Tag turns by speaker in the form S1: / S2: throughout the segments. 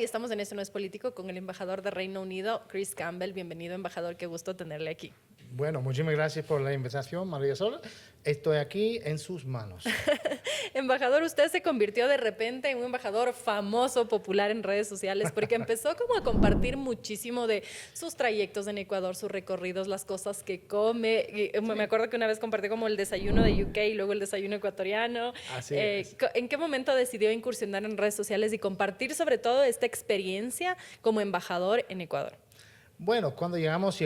S1: y estamos en Eso No es Político con el embajador de Reino Unido, Chris Campbell. Bienvenido, embajador, qué gusto tenerle aquí.
S2: Bueno, muchísimas gracias por la invitación, María Sola. Estoy aquí en sus manos.
S1: Embajador, usted se convirtió de repente en un embajador famoso, popular en redes sociales, porque empezó como a compartir muchísimo de sus trayectos en Ecuador, sus recorridos, las cosas que come. Y me acuerdo que una vez compartió como el desayuno de UK y luego el desayuno ecuatoriano.
S2: Así es.
S1: ¿En qué momento decidió incursionar en redes sociales y compartir sobre todo esta experiencia como embajador en Ecuador?
S2: Bueno, cuando llegamos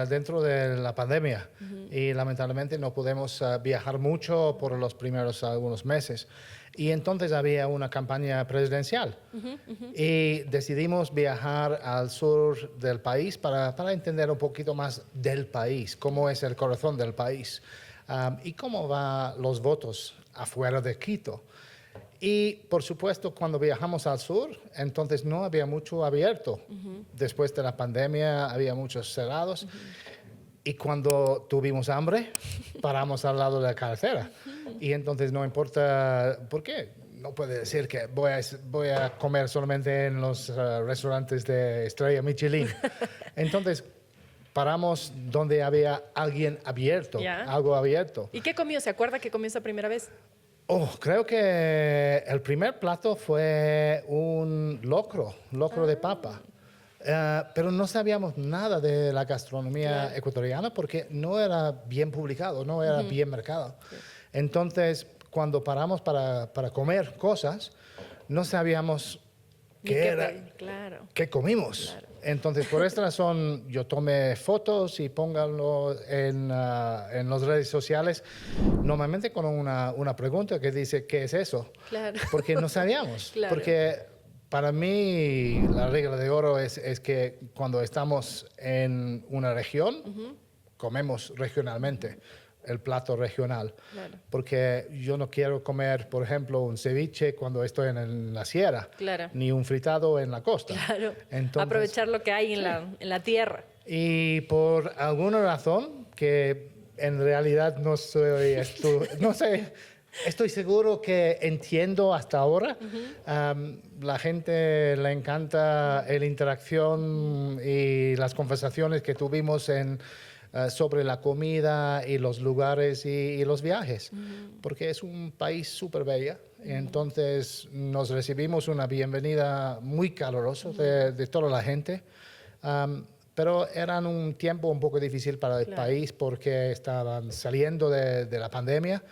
S2: dentro de la pandemia y lamentablemente no pudimos viajar mucho por los primeros algunos meses. Y entonces había una campaña presidencial y decidimos viajar al sur del país para entender un poquito más del país, cómo es el corazón del país y cómo van los votos afuera de Quito. Y, por supuesto, cuando viajamos al sur, entonces no había mucho abierto. Después de la pandemia había muchos cerrados. Y cuando tuvimos hambre, paramos al lado de la carretera. Y entonces no importa por qué. No puede decir que voy a comer solamente en los restaurantes de estrella Michelin. Entonces, paramos donde había alguien abierto, algo abierto.
S1: ¿Y qué comió? ¿Se acuerda que comió esa primera vez?
S2: Creo que el primer plato fue un locro de papa. Pero no sabíamos nada de la gastronomía ecuatoriana porque no era bien publicado, no era bien mercado. Sí. Entonces, cuando paramos para comer cosas, no sabíamos qué comimos. Claro. Entonces, por esta razón, yo tomé fotos y pónganlo en las redes sociales, normalmente con una pregunta que dice, ¿qué es eso? Claro. Porque no sabíamos. Claro. Porque para mí, la regla de oro es que cuando estamos en una región, comemos regionalmente. El plato regional, claro. Porque yo no quiero comer, por ejemplo, un ceviche cuando estoy en la sierra, claro. Ni un fritado en la costa. Claro. Entonces,
S1: aprovechar lo que hay en la tierra.
S2: Y por alguna razón, que en realidad no sé, estoy seguro que entiendo hasta ahora, la gente le encanta la interacción y las conversaciones que tuvimos sobre la comida y los lugares y los viajes, porque es un país súper bello. Entonces nos recibimos una bienvenida muy calurosa de toda la gente, pero era un tiempo un poco difícil para el país porque estaban saliendo de la pandemia.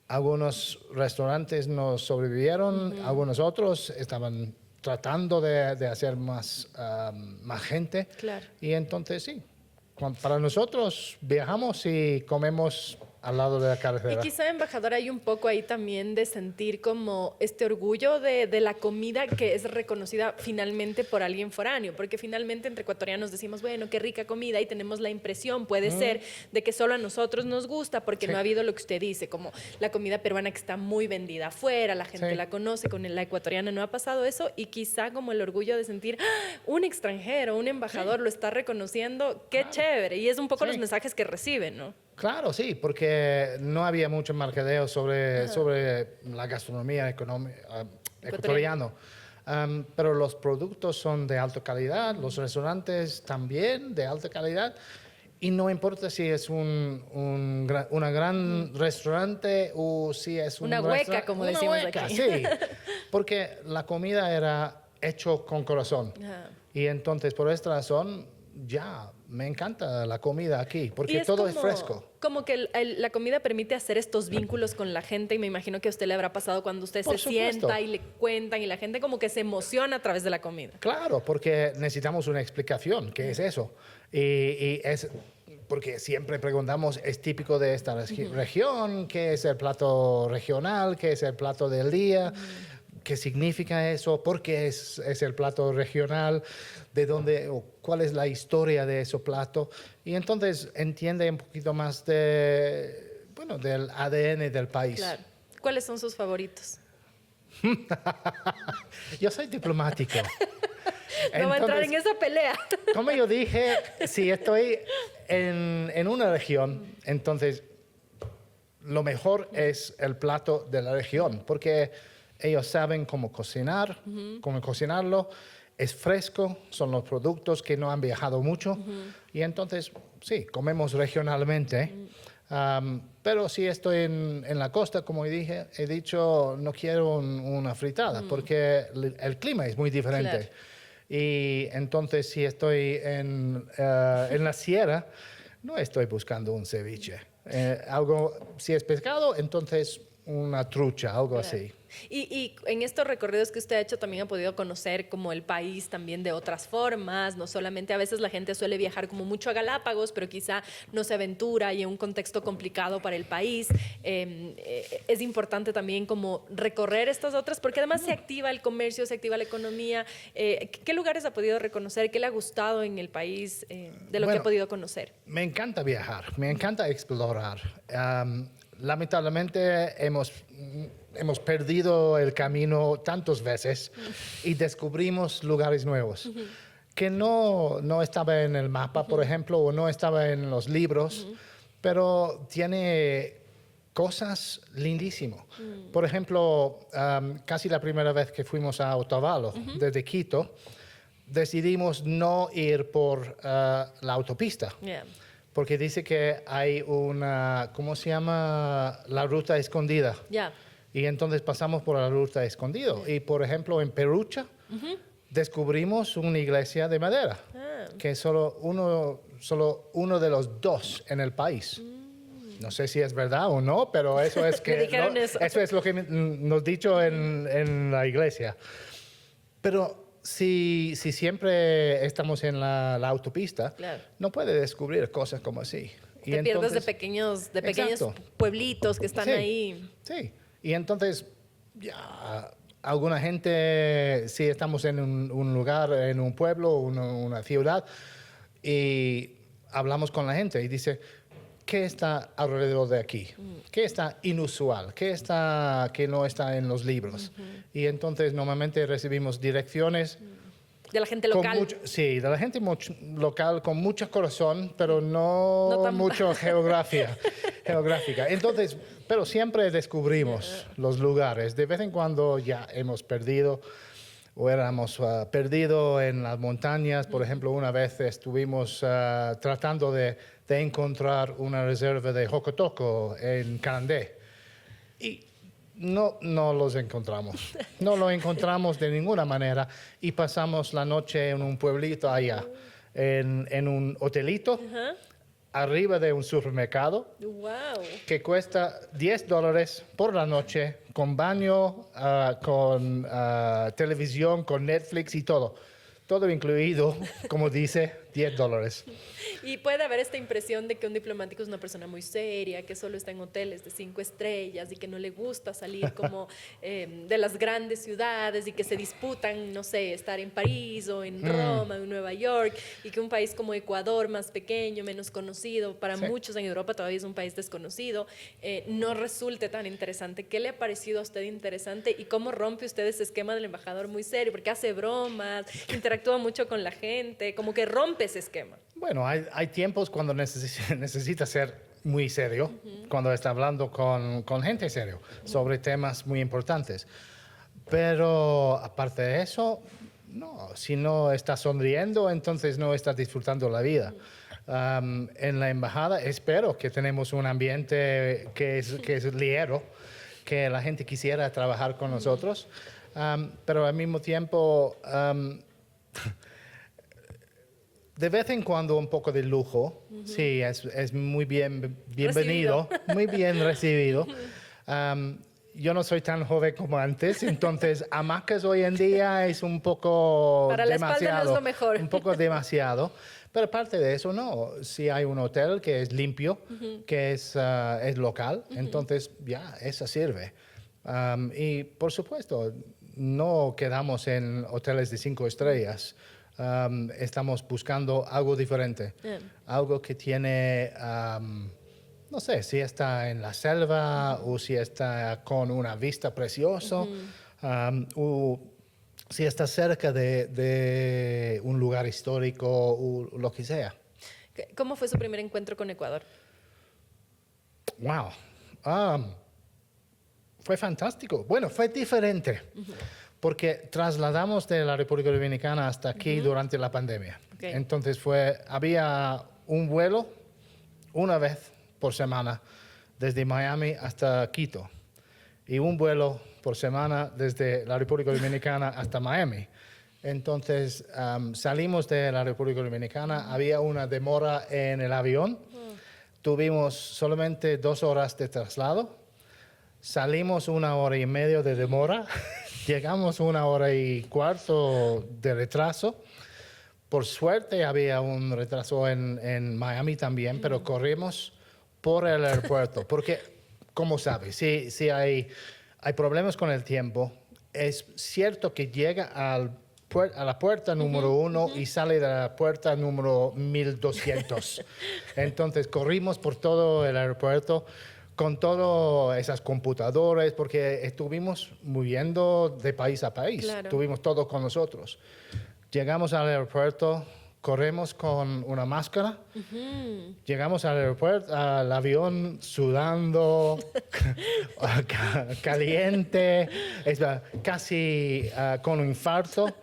S2: Algunos restaurantes no sobrevivieron, algunos otros estaban tratando de hacer más gente, y entonces sí. Para nosotros viajamos y comemos al lado de la carretera.
S1: Y quizá, embajador, hay un poco ahí también de sentir como este orgullo de la comida que es reconocida finalmente por alguien foráneo, porque finalmente entre ecuatorianos decimos, bueno, qué rica comida, y tenemos la impresión, puede ser, de que solo a nosotros nos gusta, porque no ha habido lo que usted dice, como la comida peruana que está muy vendida afuera, la gente la conoce, con la ecuatoriana no ha pasado eso, y quizá como el orgullo de sentir, un extranjero, un embajador lo está reconociendo, qué chévere, y es un poco los mensajes que reciben, ¿no?
S2: Claro, sí, porque no había mucho mercadeo sobre la gastronomía ecuatoriana. Pero los productos son de alta calidad, los restaurantes también de alta calidad, y no importa si es una gran restaurante o si es
S1: una hueca, como decimos aquí.
S2: Sí, porque la comida era hecho con corazón. Y entonces, por esta razón, me encanta la comida aquí, porque todo es fresco.
S1: Como que la comida permite hacer estos vínculos con la gente, y me imagino que a usted le habrá pasado cuando usted se sienta y le cuentan y la gente como que se emociona a través de la comida.
S2: Claro, porque necesitamos una explicación, ¿qué es eso? Y es porque siempre preguntamos, ¿es típico de esta región? ¿Qué es el plato regional? ¿Qué es el plato del día? ¿Qué significa eso? ¿Por qué es el plato regional? ¿De dónde o cuál es la historia de ese plato? Y entonces entiende un poquito más del ADN del país.
S1: Claro. ¿Cuáles son sus favoritos?
S2: Yo soy diplomático.
S1: No va a entrar en esa pelea.
S2: Como yo dije, si estoy en una región, entonces lo mejor es el plato de la región, porque ellos saben cómo cocinar, cómo cocinarlo, es fresco, son los productos que no han viajado mucho y entonces sí, comemos regionalmente. Pero si estoy en la costa, como he dicho, no quiero una fritada porque el clima es muy diferente.
S1: Claro.
S2: Y entonces si estoy en la sierra, no estoy buscando un ceviche. Si es pescado, entonces una trucha, algo así.
S1: Y en estos recorridos que usted ha hecho también ha podido conocer como el país también de otras formas, no solamente a veces la gente suele viajar como mucho a Galápagos, pero quizá no se aventura y en un contexto complicado para el país. Es importante también como recorrer estas otras, porque además se activa el comercio, se activa la economía. ¿Qué lugares ha podido reconocer? ¿Qué le ha gustado en el país de lo que ha podido conocer?
S2: Me encanta viajar, me encanta explorar. Lamentablemente hemos perdido el camino tantas veces y descubrimos lugares nuevos que no estaba en el mapa, por ejemplo, o no estaba en los libros, pero tiene cosas lindísimas. Por ejemplo, casi la primera vez que fuimos a Otavalo, desde Quito, decidimos no ir por la autopista.
S1: Yeah.
S2: Porque dice que hay una, ¿cómo se llama? La ruta escondida.
S1: Ya.
S2: Y entonces pasamos por la ruta escondida. Y por ejemplo, en Perucha descubrimos una iglesia de madera, que es solo uno de los dos en el país. No sé si es verdad o no, pero eso es que eso es lo que nos dicho en la iglesia. Pero si siempre estamos en la autopista,
S1: Claro.
S2: no puede descubrir cosas como así.
S1: Te pierdes de pequeños pueblitos que están ahí.
S2: Sí, y entonces ya alguna gente, si estamos en un lugar, en un pueblo, una ciudad, y hablamos con la gente y dice, ¿qué está alrededor de aquí? ¿Qué está inusual? ¿Qué está que no está en los libros? Y entonces normalmente recibimos direcciones
S1: de la gente local.
S2: Sí, de la gente local con mucho corazón, pero no mucho geográfica. Entonces, pero siempre descubrimos los lugares. De vez en cuando ya hemos perdido o éramos perdidos en las montañas. Por ejemplo, una vez estuvimos tratando de encontrar una reserva de jocotoco en Canandé. Y no los encontramos. No lo encontramos de ninguna manera. Y pasamos la noche en un pueblito allá, en un hotelito, arriba de un supermercado, que cuesta $10 por la noche, con baño, con televisión, con Netflix y todo. Todo incluido, como dice, $10.
S1: Y puede haber esta impresión de que un diplomático es una persona muy seria, que solo está en hoteles de 5 estrellas y que no le gusta salir como de las grandes ciudades y que se disputan, no sé, estar en París o en Roma o en Nueva York, y que un país como Ecuador, más pequeño, menos conocido, para muchos en Europa todavía es un país desconocido, no resulte tan interesante. ¿Qué le ha parecido a usted interesante y cómo rompe usted ese esquema del embajador muy serio? Porque hace bromas, interactúa mucho con la gente, como que rompe ese esquema.
S2: Bueno, hay tiempos cuando necesita ser muy serio, cuando está hablando con gente serio sobre temas muy importantes. Pero aparte de eso, no, si no está sonriendo, entonces no está disfrutando la vida. En la embajada espero que tenemos un ambiente que es ligero, que la gente quisiera trabajar con nosotros, pero al mismo tiempo de vez en cuando un poco de lujo, sí, es muy bienvenido, muy bien recibido. Yo no soy tan joven como antes, entonces hamacas hoy en día es un poco
S1: para la espalda no es lo mejor.
S2: Un poco demasiado. Pero aparte de eso, no. Si hay un hotel que es limpio, que es local, entonces ya, eso sirve. Y por supuesto, no quedamos en hoteles de 5 estrellas. Estamos buscando algo diferente, algo que tiene, no sé, si está en la selva o si está con una vista preciosa o si está cerca de un lugar histórico o lo que sea.
S1: ¿Cómo fue su primer encuentro con Ecuador?
S2: Wow. fue fantástico. Bueno, fue diferente, porque trasladamos de la República Dominicana hasta aquí durante la pandemia.
S1: Okay.
S2: Entonces había un vuelo una vez por semana desde Miami hasta Quito y un vuelo por semana desde la República Dominicana hasta Miami. Entonces salimos de la República Dominicana, había una demora en el avión, tuvimos solamente 2 horas de traslado, salimos 1 hora y media de demora, llegamos 1 hora y cuarto de retraso. Por suerte había un retraso en Miami también, pero corrimos por el aeropuerto, porque, como sabes, si hay problemas con el tiempo, es cierto que llega a la puerta número 1 y sale de la puerta número 1200. Entonces corrimos por todo el aeropuerto con todas esas computadoras, porque estuvimos moviendo de país a país,
S1: Claro.
S2: tuvimos todo con nosotros. Llegamos al aeropuerto, corremos con una máscara, llegamos al aeropuerto, al avión sudando, caliente, casi con un infarto.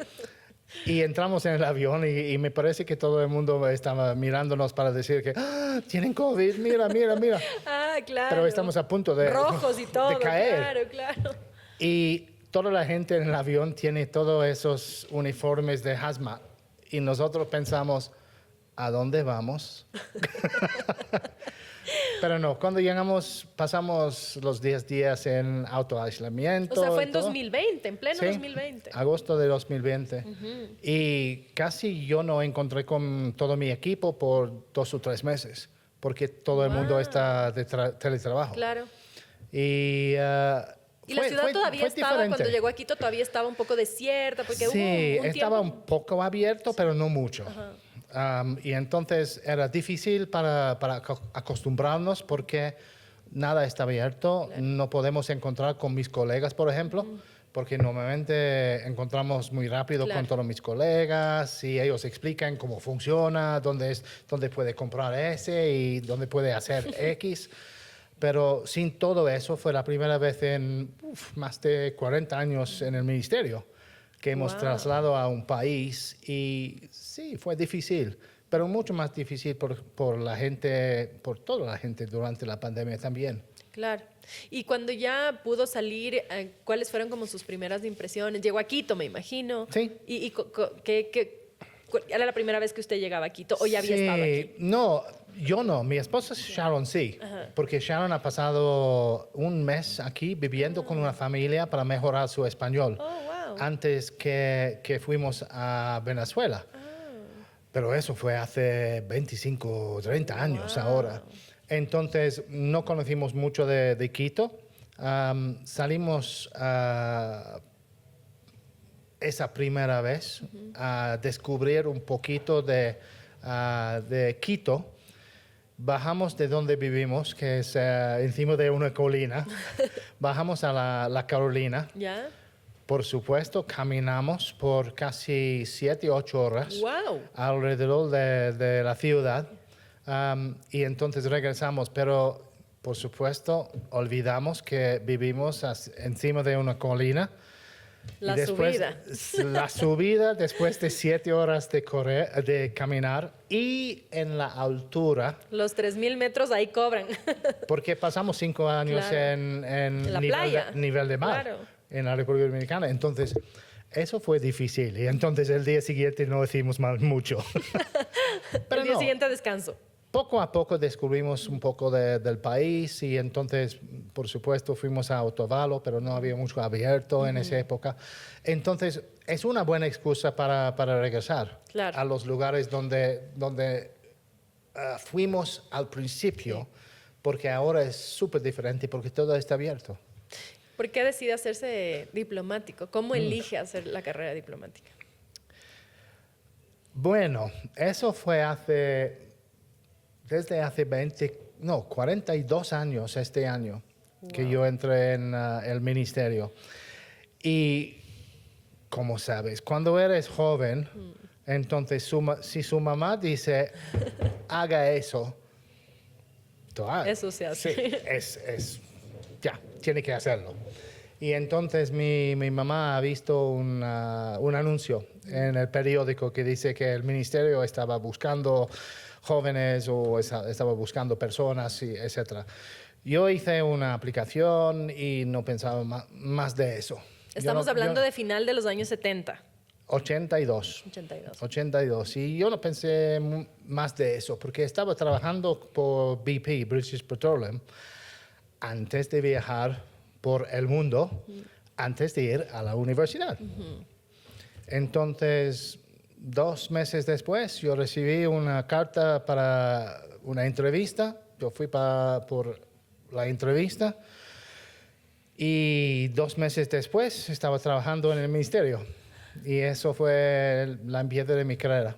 S2: Y entramos en el avión y me parece que todo el mundo estaba mirándonos para decir que tienen COVID, mira.
S1: Ah, claro.
S2: Pero estamos a punto de,
S1: rojos y todo,
S2: de caer.
S1: Claro.
S2: Y toda la gente en el avión tiene todos esos uniformes de hazmat. Y nosotros pensamos, ¿a dónde vamos? Pero no, cuando llegamos, pasamos los 10 días en autoaislamiento.
S1: O sea, fue
S2: y
S1: en
S2: todo.
S1: 2020, en pleno
S2: Sí,
S1: 2020.
S2: agosto de 2020. Y casi yo no encontré con todo mi equipo por 2 o 3 meses, porque todo el mundo está de teletrabajo.
S1: Claro.
S2: Y,
S1: Y la ciudad todavía estaba,
S2: diferente.
S1: cuando llegó a Quito, todavía estaba un poco desierta, porque
S2: Sí,
S1: hubo un
S2: estaba
S1: tiempo...
S2: un poco abierto, pero no mucho. Y entonces era difícil para acostumbrarnos porque nada está abierto. Claro. No podemos encontrar con mis colegas, por ejemplo, porque normalmente encontramos muy rápido con todos mis colegas y ellos explican cómo funciona, dónde puede comprar ese y dónde puede hacer X. Pero sin todo eso fue la primera vez en más de 40 años en el ministerio que hemos trasladado a un país y sí, fue difícil, pero mucho más difícil por la gente, por toda la gente durante la pandemia también.
S1: Claro. Y cuando ya pudo salir, ¿cuáles fueron como sus primeras impresiones? Llegó a Quito, me imagino.
S2: Sí.
S1: ¿Y era la primera vez que usted llegaba a Quito o ya había estado aquí?
S2: No, yo no. Mi esposa Sharon sí, porque Sharon ha pasado un mes aquí viviendo con una familia para mejorar su español.
S1: Oh, wow.
S2: Antes que fuimos a Venezuela. Pero eso fue hace 25, 30 años ahora. Entonces, no conocimos mucho de Quito. Salimos esa primera vez a descubrir un poquito de Quito. Bajamos de donde vivimos, que es encima de una colina. Bajamos a la Carolina.
S1: ¿Ya?
S2: Por supuesto, caminamos por casi 7 o 8 horas
S1: Wow.
S2: alrededor de la ciudad y entonces regresamos, pero por supuesto olvidamos que vivimos encima de una colina.
S1: La
S2: subida. La subida después de 7 horas de caminar y en la altura.
S1: Los 3,000 metros ahí cobran.
S2: Porque pasamos 5 años en
S1: la playa.
S2: Nivel de mar.
S1: Claro.
S2: En la República Dominicana. Entonces, eso fue difícil. Y entonces el día siguiente no hicimos mucho. Pero
S1: el día siguiente descanso.
S2: Poco a poco descubrimos un poco del país y entonces, por supuesto, fuimos a Otavalo, pero no había mucho abierto en esa época. Entonces, es una buena excusa para regresar a los lugares donde fuimos al principio, porque ahora es súper diferente, porque todo está abierto.
S1: ¿Por qué decide hacerse diplomático? ¿Cómo elige hacer la carrera diplomática?
S2: Bueno, eso fue desde hace 42 años este año que yo entré en el ministerio. Y, como sabes, cuando eres joven, entonces si su mamá dice, haga eso, tú hagas.
S1: Eso se hace.
S2: Sí, ya. tiene que hacerlo. Y entonces mi mamá ha visto un anuncio en el periódico que dice que el ministerio estaba buscando jóvenes o estaba buscando personas, y etcétera. Yo hice una aplicación y no pensaba más de eso.
S1: Estamos hablando de final de los años 70.
S2: 82. 82. Y yo no pensé más de eso, porque estaba trabajando por BP, British Petroleum, antes de viajar por el mundo, antes de ir a la universidad. Entonces, 2 meses después, yo recibí una carta para una entrevista. Yo fui por la entrevista y 2 meses después estaba trabajando en el ministerio. Y eso fue la empieza de mi carrera.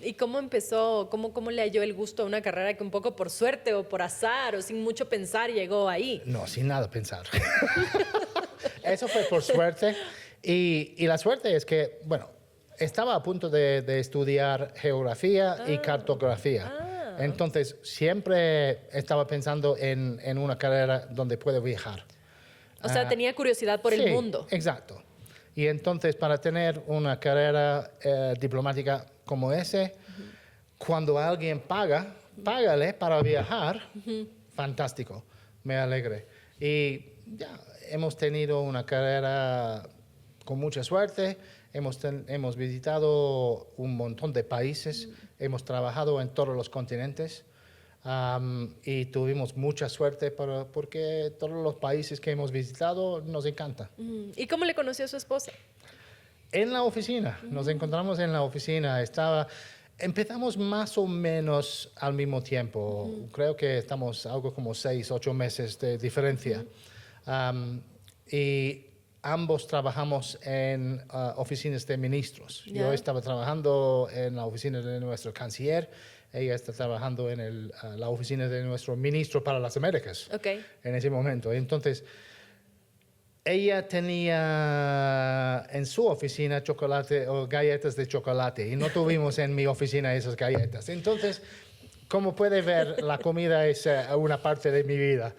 S1: ¿Y cómo empezó? ¿Cómo le halló el gusto a una carrera que un poco por suerte o por azar o sin mucho pensar llegó ahí?
S2: No, sin nada pensar. Eso fue por suerte. Y la suerte es que, bueno, estaba a punto de estudiar geografía y cartografía. Entonces, siempre estaba pensando en una carrera donde puedo viajar.
S1: O sea, tenía curiosidad por el mundo.
S2: Exacto. Y entonces, para tener una carrera diplomática como ese, cuando alguien págale para viajar, fantástico, me alegré. Y ya, hemos tenido una carrera con mucha suerte, hemos visitado un montón de países, hemos trabajado en todos los continentes. Y tuvimos mucha suerte porque todos los países que hemos visitado nos encanta.
S1: ¿Y cómo le conoció a su esposa?
S2: En la oficina, nos encontramos en la oficina. Empezamos más o menos al mismo tiempo. Creo que estamos algo como 6, 8 meses de diferencia. Y ambos trabajamos en oficinas de ministros. Yo estaba trabajando en la oficina de nuestro canciller. Ella está trabajando en la oficina de nuestro ministro para las Américas en ese momento. Entonces, ella tenía en su oficina chocolate o galletas de chocolate y no tuvimos en mi oficina esas galletas. Entonces, como puede ver, la comida es una parte de mi vida.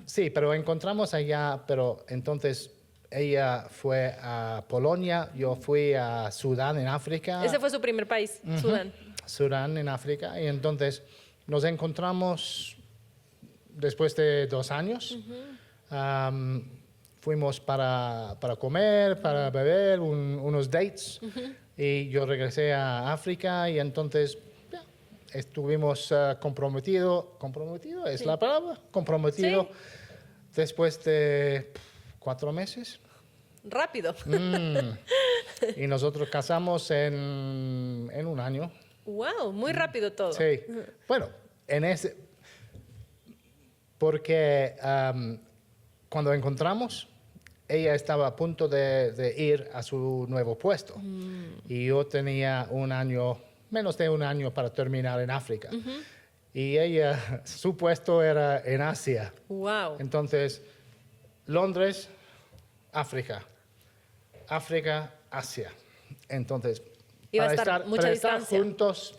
S2: Sí, pero encontramos allá, pero entonces ella fue a Polonia, yo fui a Sudán, en África.
S1: Ese fue su primer país, Sudán.
S2: Sudán, en África, y entonces nos encontramos después de 2 años. Fuimos para comer, para beber, unos dates, y yo regresé a África y entonces estuvimos comprometidos es la palabra, comprometido, después de 4 meses.
S1: Rápido.
S2: Y nosotros casamos en 1 año.
S1: Wow, muy rápido todo.
S2: Sí, bueno, porque cuando encontramos, ella estaba a punto de ir a su nuevo puesto. Y yo tenía menos de un año para terminar en África. Y ella, su puesto era en Asia.
S1: Wow.
S2: Entonces, Londres, África, Asia. Entonces,
S1: iba a estar mucha distancia.
S2: Juntos,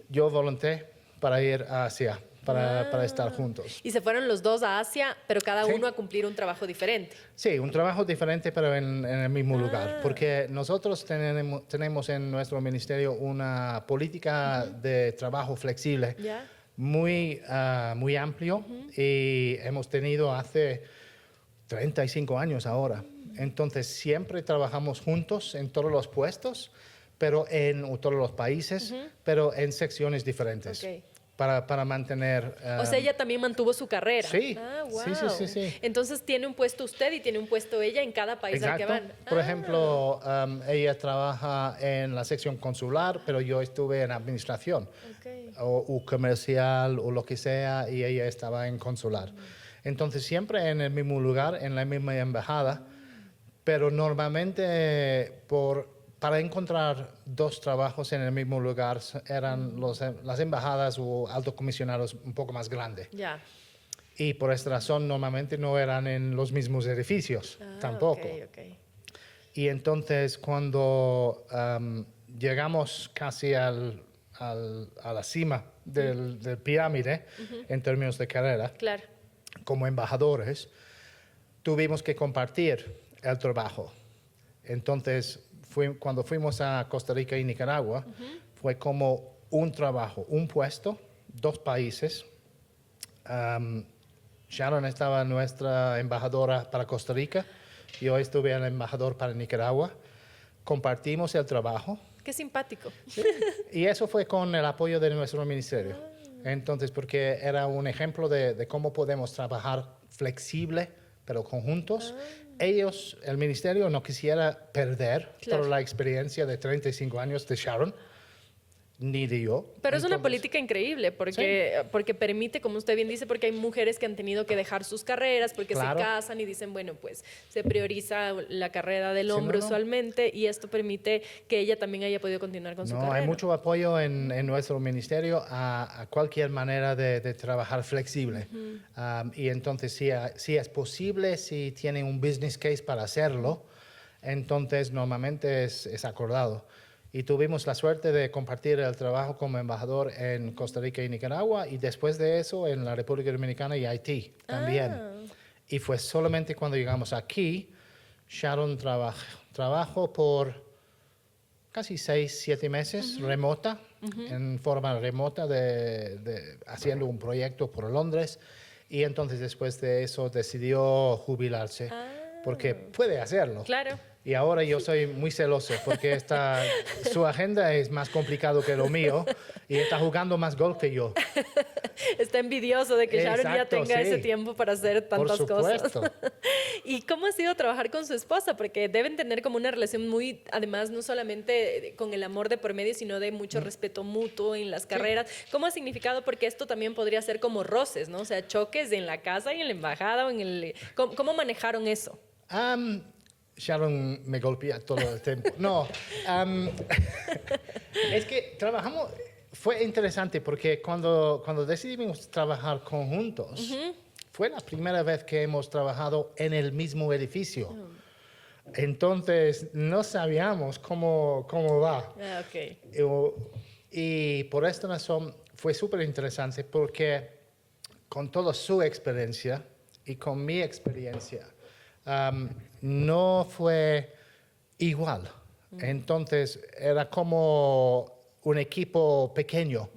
S2: yo volunté para ir a Asia, para estar juntos.
S1: Y se fueron los dos a Asia, pero cada uno a cumplir un trabajo diferente.
S2: Sí, un trabajo diferente, pero en el mismo lugar. Porque nosotros tenemos en nuestro ministerio una política de trabajo flexible muy amplio y hemos tenido hace 35 años ahora. Entonces, siempre trabajamos juntos en todos los puestos, pero en todos los países, pero en secciones diferentes. Para mantener...
S1: o sea, ella también mantuvo su carrera.
S2: Sí.
S1: Wow.
S2: Sí.
S1: Entonces, tiene un puesto usted y tiene un puesto ella en cada país al que van.
S2: Por ejemplo, ella trabaja en la sección consular, pero yo estuve en administración o comercial o lo que sea, y ella estaba en consular. Entonces, siempre en el mismo lugar, en la misma embajada, pero normalmente para encontrar 2 trabajos en el mismo lugar eran las embajadas o altos comisionados un poco más grandes. Y por esta razón normalmente no eran en los mismos edificios tampoco. Y entonces cuando llegamos casi a la cima del pirámide en términos de carrera, como embajadores, tuvimos que compartir el trabajo. Entonces, cuando fuimos a Costa Rica y Nicaragua, fue como un trabajo, un puesto, 2 países. Sharon estaba nuestra embajadora para Costa Rica, yo estuve el embajador para Nicaragua. Compartimos el trabajo.
S1: Qué simpático.
S2: Sí. Y eso fue con el apoyo de nuestro ministerio. Entonces, porque era un ejemplo de cómo podemos trabajar flexible, pero conjuntos. Ellos, el ministerio, no quisiera perder toda la experiencia de 35 años de Sharon, ni de yo.
S1: Pero es una política increíble porque permite, como usted bien dice, porque hay mujeres que han tenido que dejar sus carreras porque se casan y dicen, bueno, pues se prioriza la carrera del hombre usualmente y esto permite que ella también haya podido continuar con su carrera.
S2: Hay mucho apoyo en nuestro ministerio a cualquier manera de trabajar flexible. Y entonces, si es posible, si tienen un business case para hacerlo, entonces normalmente es acordado. Y tuvimos la suerte de compartir el trabajo como embajador en Costa Rica y Nicaragua y después de eso en la República Dominicana y Haití también. Y fue solamente cuando llegamos aquí, Sharon trabajó por casi 6-7 meses remota, en forma remota, haciendo un proyecto por Londres. Y entonces después de eso decidió jubilarse, porque puede hacerlo.
S1: Claro.
S2: Y ahora yo soy muy celoso porque su agenda es más complicado que lo mío y está jugando más golf que yo.
S1: Está envidioso de que Sharon ya tenga ese tiempo para hacer tantas cosas. ¿Y cómo ha sido trabajar con su esposa? Porque deben tener como una relación muy, además, no solamente con el amor de por medio, sino de mucho respeto mutuo en las carreras. ¿Cómo ha significado? Porque esto también podría ser como roces, ¿no? O sea, choques en la casa y en la embajada. ¿Cómo manejaron eso?
S2: Sharon me golpea todo el tiempo. No, es que trabajamos, fue interesante porque cuando decidimos trabajar conjuntos, fue la primera vez que hemos trabajado en el mismo edificio. Entonces, no sabíamos cómo va.
S1: Okay.
S2: Y por esta razón fue súper interesante porque con toda su experiencia y con mi experiencia, no fue igual. Entonces, era como un equipo pequeño,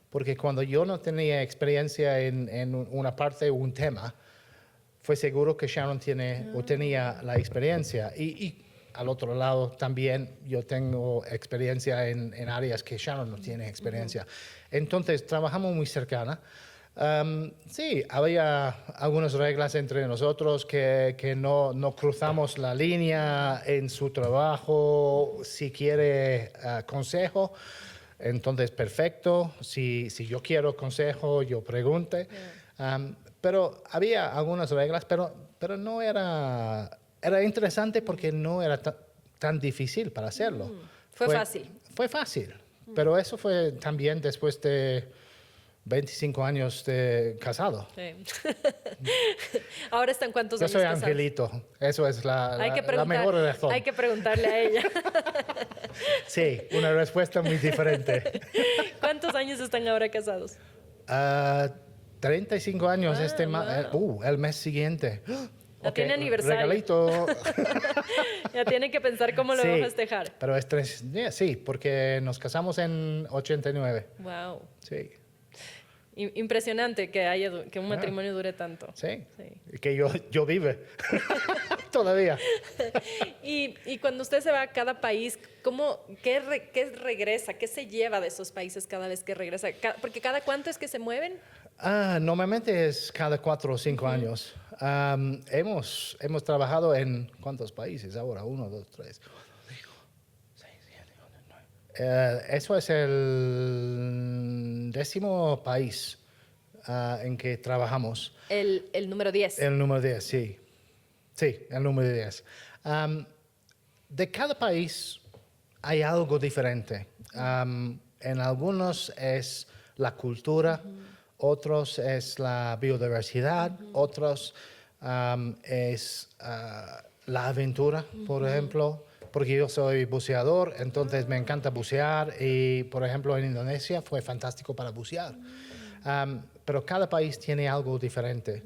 S2: porque cuando yo no tenía experiencia en una parte o un tema, fue seguro que Sharon tenía la experiencia. Y al otro lado también yo tengo experiencia en áreas que Sharon no tiene experiencia. Entonces, trabajamos muy cercana. Sí, había algunas reglas entre nosotros que no cruzamos la línea en su trabajo. Si quiere consejo, entonces perfecto. Si yo quiero consejo, yo pregunte. Pero había algunas reglas, pero no era interesante porque no era tan difícil para hacerlo.
S1: Fue fácil.
S2: Fue fácil, pero eso fue también después de 25 años de casado.
S1: Sí. Ahora están cuántos años
S2: casados. Yo soy
S1: casados?
S2: Angelito. Eso es la mejor razón.
S1: Hay que preguntarle a ella.
S2: Sí, una respuesta muy diferente.
S1: ¿Cuántos años están ahora casados?
S2: 35 años el mes siguiente.
S1: Ya tiene aniversario.
S2: Regalito.
S1: Ya tiene que pensar cómo lo va a festejar.
S2: Pero sí, porque nos casamos en 89.
S1: Wow.
S2: Sí.
S1: Impresionante que un matrimonio dure tanto.
S2: Sí. Que yo vive todavía.
S1: Y cuando usted se va a cada país, ¿qué regresa? ¿Qué se lleva de esos países cada vez que regresa? Porque ¿cada cuánto es que se mueven?
S2: Normalmente es cada 4 o 5 años. Hemos trabajado en ¿cuántos países ahora? 1, 2, 3, 4, 5, 6, 7, 8, 9. Eso es el 10º país en que trabajamos.
S1: El número 10.
S2: El número 10, sí. Sí, el número 10. De cada país hay algo diferente. En algunos es la cultura, otros es la biodiversidad, otros es la aventura, por ejemplo, porque yo soy buceador, entonces me encanta bucear y, por ejemplo, en Indonesia fue fantástico para bucear. Pero cada país tiene algo diferente.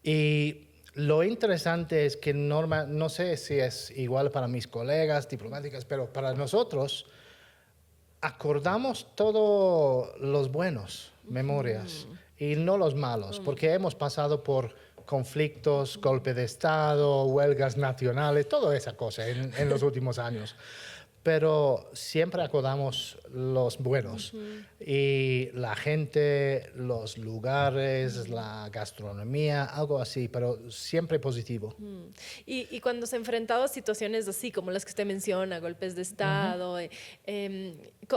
S2: Y lo interesante es que no sé si es igual para mis colegas diplomáticas, pero para nosotros acordamos todos los buenos memorias y no los malos, porque hemos pasado por conflictos, golpe de Estado, huelgas nacionales, toda esa cosa en los últimos años. Pero siempre acordamos los buenos. Y la gente, los lugares, la gastronomía, algo así, pero siempre positivo.
S1: Y cuando se ha enfrentado a situaciones así, como las que usted menciona, golpes de Estado,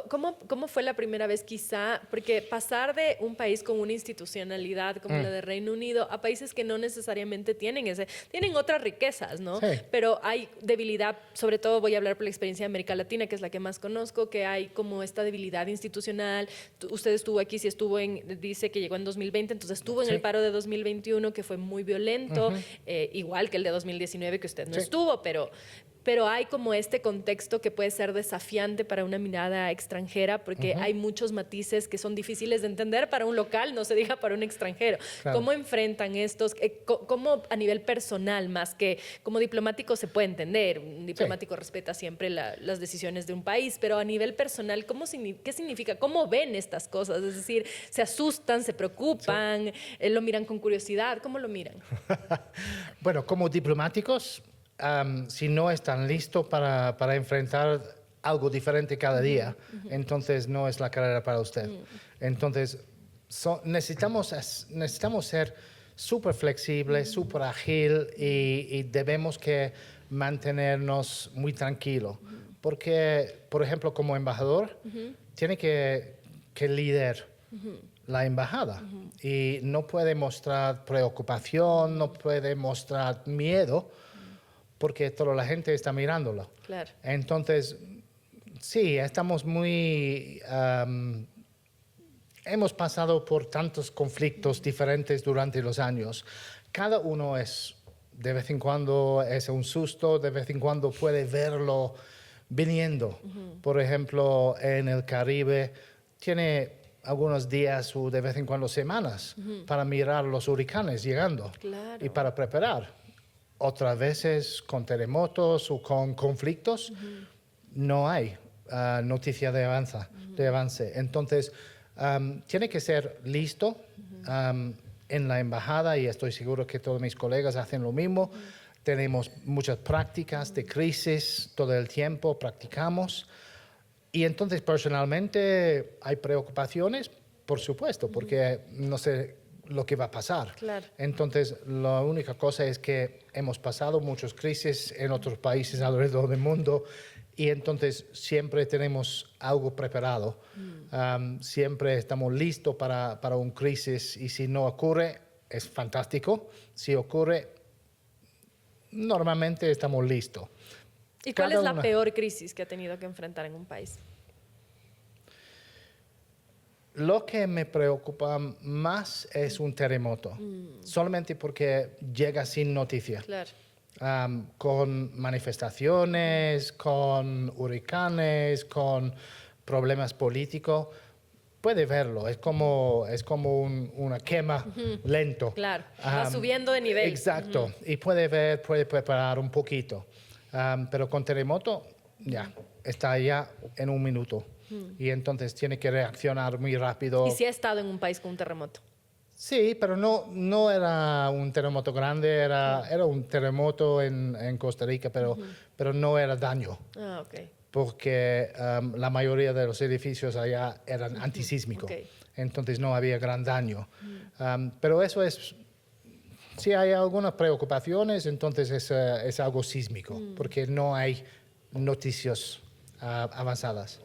S1: ¿cómo fue la primera vez quizá? Porque pasar de un país con una institucionalidad como la de Reino Unido a países que no necesariamente tienen otras riquezas, ¿no?
S2: Sí.
S1: Pero hay debilidad, sobre todo voy a hablar por la experiencia de América Latina, que es la que más conozco, que hay como esta debilidad institucional. Usted estuvo aquí, si estuvo dice que llegó en 2020, entonces estuvo en el paro de 2021, que fue muy violento, igual que el de 2019, que usted no estuvo, pero hay como este contexto que puede ser desafiante para una mirada extranjera, porque hay muchos matices que son difíciles de entender para un local, no se diga para un extranjero.
S2: Claro.
S1: ¿Cómo enfrentan estos? ¿Cómo a nivel personal, más que como diplomático se puede entender? Un diplomático respeta siempre las decisiones de un país, pero a nivel personal, ¿qué significa? ¿Cómo ven estas cosas? Es decir, ¿se asustan, se preocupan, lo miran con curiosidad? ¿Cómo lo miran?
S2: Bueno, como diplomáticos, si no están listos para enfrentar algo diferente cada día, entonces no es la carrera para usted. Entonces, necesitamos ser súper flexibles, súper ágil y debemos que mantenernos muy tranquilos. Porque, por ejemplo, como embajador, tiene que liderar la embajada y no puede mostrar preocupación, no puede mostrar miedo, porque toda la gente está mirándolo.
S1: Claro.
S2: Entonces, sí, estamos hemos pasado por tantos conflictos diferentes durante los años. Cada uno de vez en cuando es un susto, de vez en cuando puede verlo viniendo. Por ejemplo, en el Caribe tiene algunos días o de vez en cuando semanas para mirar los huracanes llegando y para preparar. Otras veces con terremotos o con conflictos no hay noticia de avance. Entonces, tiene que ser listo en la embajada y estoy seguro que todos mis colegas hacen lo mismo. Tenemos muchas prácticas de crisis todo el tiempo, practicamos. Y entonces, personalmente, hay preocupaciones, por supuesto, porque no sé lo que va a pasar.
S1: Claro.
S2: Entonces, la única cosa es que hemos pasado muchas crisis en otros países alrededor del mundo y entonces siempre tenemos algo preparado. Siempre estamos listos para una crisis y si no ocurre, es fantástico. Si ocurre, normalmente estamos listos.
S1: ¿Y cuál es la peor crisis que ha tenido que enfrentar en un país?
S2: Lo que me preocupa más es un terremoto, solamente porque llega sin noticia.
S1: Claro.
S2: Con manifestaciones, con huracanes, con problemas políticos. Puede verlo, es como una quema lento.
S1: Claro, va subiendo de nivel.
S2: Exacto, y puede preparar un poquito. Pero con terremoto, ya, está allá en un minuto. Y entonces tiene que reaccionar muy rápido.
S1: ¿Y si ha estado en un país con un terremoto?
S2: Sí, pero no era un terremoto grande, era un terremoto en Costa Rica, pero no era daño.
S1: Ah, ok.
S2: Porque la mayoría de los edificios allá eran antisísmicos.
S1: Okay.
S2: Entonces no había gran daño. Pero eso es, si hay algunas preocupaciones, entonces es algo sísmico, porque no hay noticias avanzadas.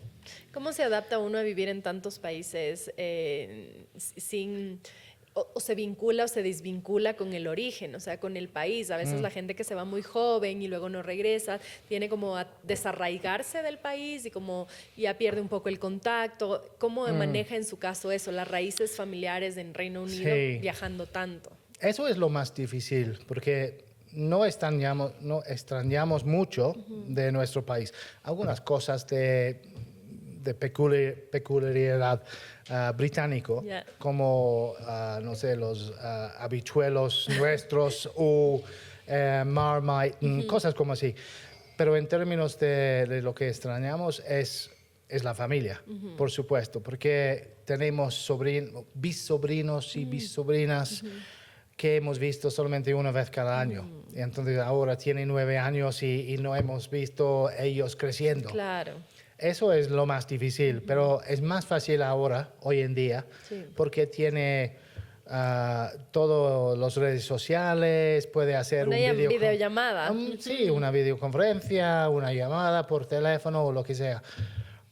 S1: ¿Cómo se adapta uno a vivir en tantos países sin... O se vincula o se desvincula con el origen, o sea, con el país? A veces la gente que se va muy joven y luego no regresa, tiene como a desarraigarse del país y como ya pierde un poco el contacto. ¿Cómo maneja en su caso eso, las raíces familiares en Reino Unido viajando tanto?
S2: Eso es lo más difícil, porque no extrañamos mucho de nuestro país. Algunas cosas de de peculiaridad británico, como, no sé, los habichuelos nuestros o Marmite, cosas como así. Pero en términos de lo que extrañamos es la familia, por supuesto, porque tenemos bisobrinos y bisobrinas que hemos visto solamente una vez cada año. Y entonces ahora tienen 9 años y no hemos visto ellos creciendo.
S1: Claro.
S2: Eso es lo más difícil, pero es más fácil ahora, hoy en día, porque tiene todas las redes sociales, puede hacer
S1: una videollamada.
S2: Sí, una videoconferencia, una llamada por teléfono o lo que sea.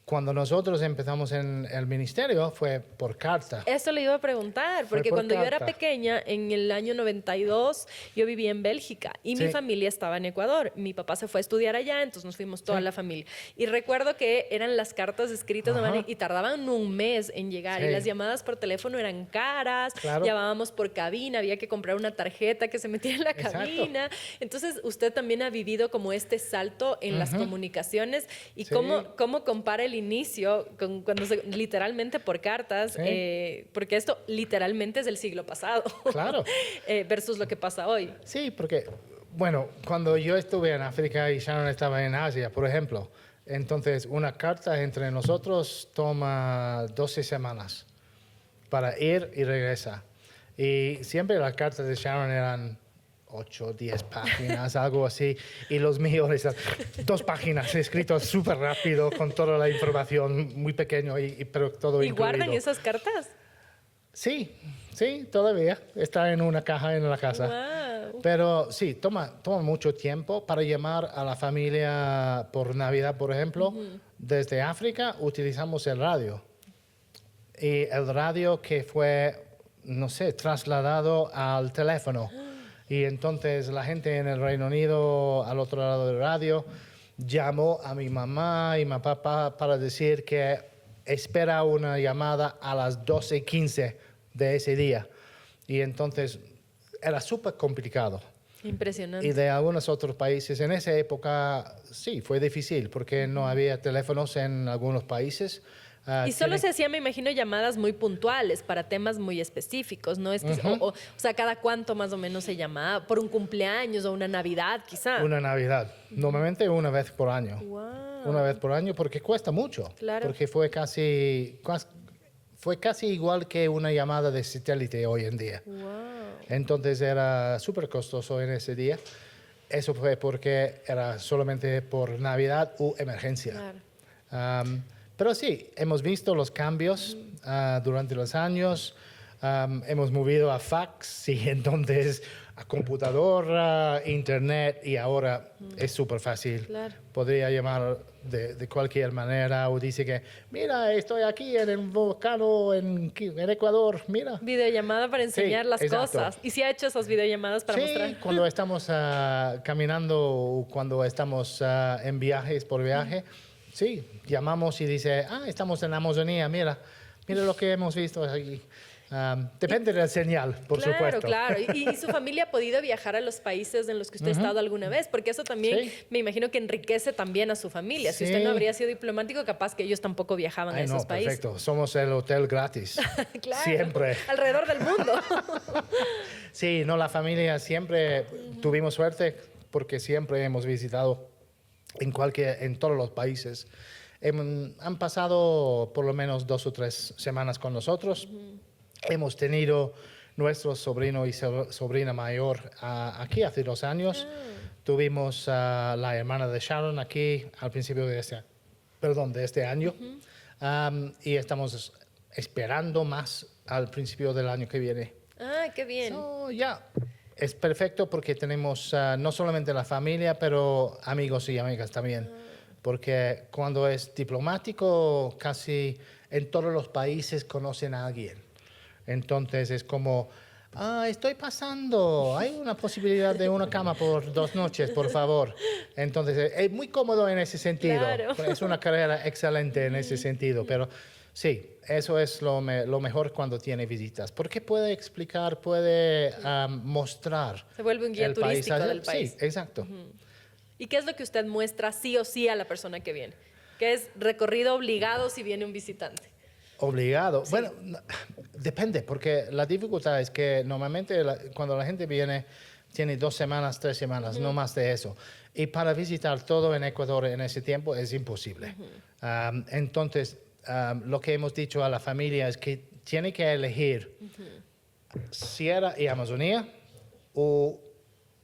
S2: Cuando nosotros empezamos en el ministerio fue por carta.
S1: Eso le iba a preguntar, porque cuando yo era pequeña, en el año 92, yo vivía en Bélgica y mi familia estaba en Ecuador. Mi papá se fue a estudiar allá, entonces nos fuimos toda la familia. Y recuerdo que eran las cartas escritas y tardaban un mes en llegar. Y las llamadas por teléfono eran caras, llamábamos por cabina, había que comprar una tarjeta que se metía en la cabina. Entonces, usted también ha vivido como este salto en las comunicaciones y cómo compara el inicio cuando literalmente por cartas, porque esto literalmente es del siglo pasado, versus lo que pasa hoy.
S2: Sí, porque, bueno, cuando yo estuve en África y Sharon estaba en Asia, por ejemplo, entonces una carta entre nosotros toma 12 semanas para ir y regresar. Y siempre las cartas de Sharon eran 8, 10 páginas, algo así, y los míos, 2 páginas, escritos súper rápido, con toda la información, muy pequeño, pero todo incluido.
S1: ¿Y guardan esas cartas?
S2: Sí, todavía, está en una caja en la casa.
S1: Wow.
S2: Pero sí, toma mucho tiempo para llamar a la familia por Navidad, por ejemplo. Desde África utilizamos el radio. Y el radio que fue, no sé, trasladado al teléfono. Y entonces la gente en el Reino Unido, al otro lado del radio, llamó a mi mamá y mi papá para decir que espera una llamada a las 12:15 de ese día. Y entonces era súper complicado.
S1: Impresionante.
S2: Y de algunos otros países, en esa época, sí, fue difícil porque no había teléfonos en algunos países.
S1: Y solo se hacían, me imagino, llamadas muy puntuales para temas muy específicos, ¿no? Es que, o sea, ¿cada cuánto más o menos se llamaba? ¿Por un cumpleaños o una Navidad, quizá?
S2: Una Navidad. Normalmente una vez por año.
S1: Wow.
S2: Una vez por año porque cuesta mucho.
S1: Claro.
S2: Porque fue casi igual que una llamada de satélite hoy en día.
S1: Wow.
S2: Entonces era súper costoso en ese día. Eso fue porque era solamente por Navidad u emergencia.
S1: Claro.
S2: Pero sí, hemos visto los cambios durante los años. Hemos movido a fax y entonces a computadora, internet y ahora es súper fácil.
S1: Claro.
S2: Podría llamar de cualquier manera o dice que, mira, estoy aquí en el volcán en Ecuador, mira.
S1: Videollamada para enseñar las cosas. ¿Y si ha hecho esas videollamadas para mostrar?
S2: Sí, cuando estamos caminando o cuando estamos en viajes por viaje. Sí, llamamos y dice, estamos en la Amazonía, mira lo que hemos visto aquí. Depende del señal, por supuesto.
S1: Claro. ¿Y su familia ha podido viajar a los países en los que usted ha estado alguna vez? Porque eso también me imagino que enriquece también a su familia. Si usted no habría sido diplomático, capaz que ellos tampoco viajaban a esos países.
S2: Perfecto. Somos el hotel gratis.
S1: Claro.
S2: Siempre.
S1: Alrededor del mundo.
S2: Sí, la familia siempre tuvimos suerte porque siempre hemos visitado en todos los países. Han pasado por lo menos 2 o 3 semanas con nosotros. Hemos tenido nuestro sobrino y sobrina mayor aquí hace 2 años. Tuvimos la hermana de Sharon aquí al principio de este año. Y estamos esperando más al principio del año que viene.
S1: Qué bien.
S2: Es perfecto porque tenemos no solamente la familia, pero amigos y amigas también. Porque cuando es diplomático, casi en todos los países conocen a alguien. Entonces es como, estoy pasando, hay una posibilidad de una cama por 2 noches, por favor. Entonces es muy cómodo en ese sentido.
S1: Claro.
S2: Es una carrera excelente en ese sentido, pero sí, eso es lo mejor cuando tiene visitas, porque puede explicar, puede mostrar.
S1: Se vuelve un guía turístico del país.
S2: Sí, exacto.
S1: ¿Y qué es lo que usted muestra sí o sí a la persona que viene? que es recorrido obligado si viene un visitante.
S2: Obligado.
S1: Sí.
S2: Bueno, depende, porque la dificultad es que normalmente cuando la gente viene, tiene 2 semanas, 3 semanas, no más de eso. Y para visitar todo en Ecuador en ese tiempo es imposible. Entonces, lo que hemos dicho a la familia es que tiene que elegir Sierra y Amazonía o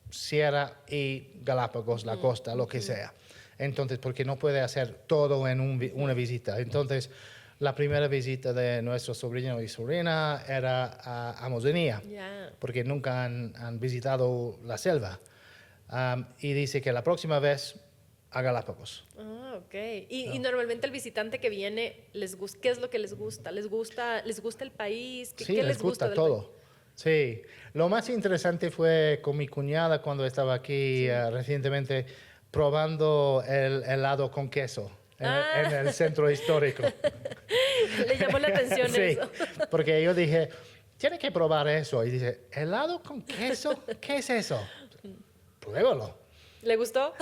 S2: Sierra y Galápagos, la costa, lo que sea. Entonces, porque no puede hacer todo en una visita. Entonces, la primera visita de nuestro sobrino y sobrina era a Amazonía, porque nunca han visitado la selva. Y dice que la próxima vez a Galápagos.
S1: Ah, ok. Y normalmente el visitante que viene, ¿qué es lo que les gusta? ¿Les gusta el país?
S2: Sí,
S1: ¿Qué
S2: les gusta
S1: del
S2: todo.
S1: país?
S2: Sí, lo más interesante fue con mi cuñada cuando estaba aquí recientemente probando el helado con queso en el centro histórico.
S1: Le llamó la atención
S2: Sí,
S1: eso.
S2: porque yo dije, tiene que probar eso. Y dice, ¿helado con queso? ¿Qué es eso? Pruébalo.
S1: ¿Le gustó?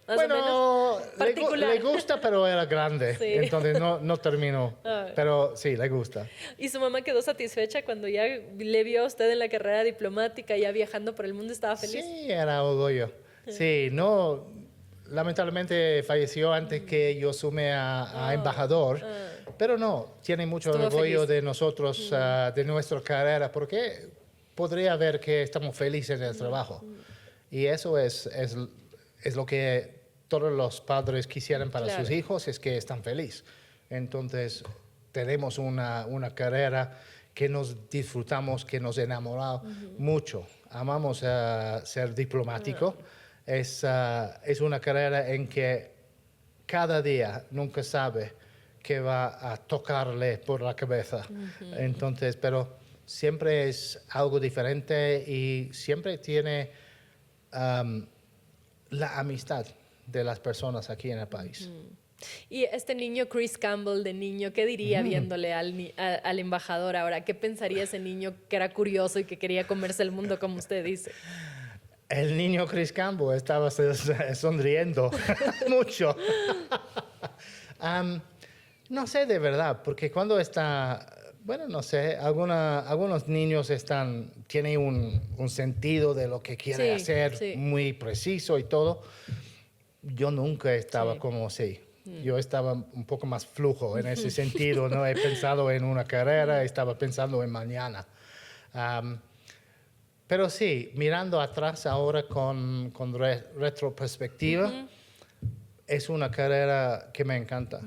S1: Más
S2: Bueno,
S1: o menos. Particular.
S2: le gusta, pero era grande.
S1: Sí.
S2: Entonces no terminó. Pero sí, le gusta.
S1: ¿Y su mamá quedó satisfecha cuando ya le vio a usted en la carrera diplomática, ya viajando por el mundo? ¿Estaba feliz?
S2: Sí, era orgullo. Sí, no, lamentablemente falleció antes que yo sume a embajador, pero no, tiene mucho
S1: Estuvo
S2: orgullo
S1: feliz.
S2: de nosotros, de nuestra carrera, porque podría ver que estamos felices en el trabajo. Y eso es lo que todos los padres quisieran para
S1: Claro.
S2: sus hijos, es que están felices. Entonces, tenemos una carrera que nos disfrutamos, que nos enamoramos mucho. Amamos ser diplomático. Es una carrera en que cada día nunca sabe qué va a tocarle por la cabeza. Entonces, pero siempre es algo diferente y siempre tiene la amistad de las personas aquí en el país.
S1: Y este niño, Chris Campbell, de niño, ¿qué diría viéndole al embajador ahora? ¿Qué pensaría ese niño que era curioso y que quería comerse el mundo, como usted dice?
S2: El niño Chris Campbell estaba sonriendo mucho. No sé de verdad, porque cuando está, bueno, no sé, algunos niños tienen un sentido de lo que quieren hacer muy preciso y todo. Yo nunca estaba como así. Yo estaba un poco más flujo en ese sentido. No he pensado en una carrera, estaba pensando en mañana. Pero sí, mirando atrás ahora con retroperspectiva, es una carrera que me encanta.